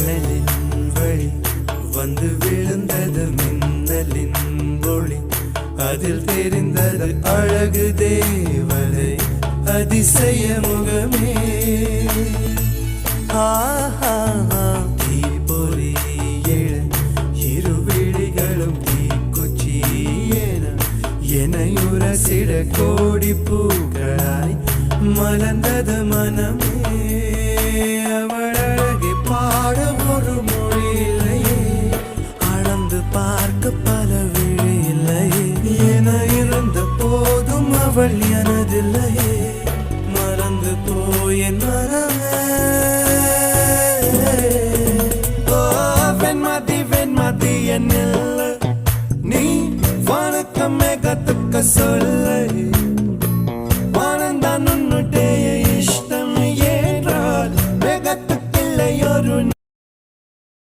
ஜன்னலின் வழி வந்து விழுந்தது மின்னலின் ஒளி. அதில் தெரிந்தது அழகு தேவதை அதிசய முகமே. தீப்பொறி எழ இரு விழிகளும் தீக்குச்சி எனையுரசிட கோடி பூக்களாய் மலர்ந்தது மனமே. அவள் அழகை பாட ஒரு மொழி இல்லையே, அளந்து பார்க்க பல விழி இல்லையே. என இருந்த போதும் அவள் எனதில்லையே, மறந்து போய் என் மனமே. வெண்மதி வெண்மதி என்னில்